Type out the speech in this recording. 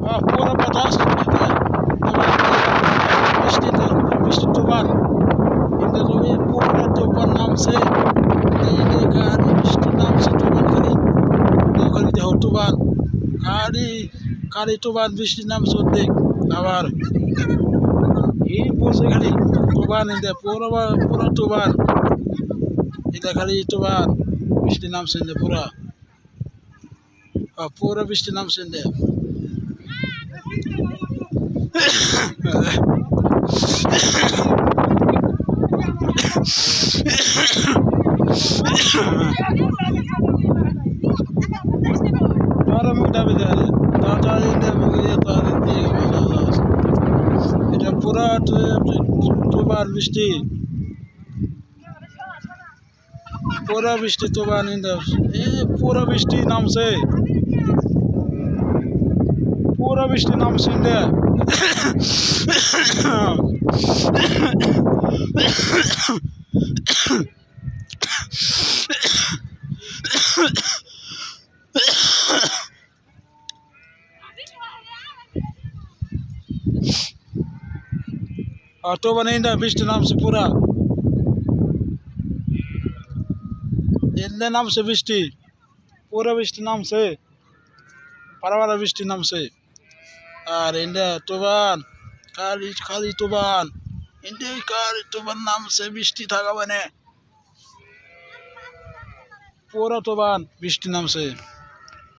पूरा বাতাস বৃষ্টি তুফান পুরো তুফান নামছে গাড়ি বৃষ্টি নামছে তুফান খালি দেখো তুফান খালি তুফান বৃষ্টি নামছে অর্ধেক আবার এই বলছে খালি তুফান পুরো তুফান এটা খালি তুফান বৃষ্টি নামছে পুরা বৃষ্টি নামছে Para muda bidare তাড়াতাড়ি এটা পুরা তুফান বৃষ্টি পুরা বৃষ্টি তুফান পুরা বৃষ্টি নামছে তুফান বৃষ্টি নামছে পুরা নামছে বৃষ্টি পুরা বৃষ্টি নামছে পারাবারা বৃষ্টি নামছে আর তুফান খালি তুফান খালি তুফান নামছে বৃষ্টি থাকা মানে পুরা তুফান বৃষ্টি নামছে।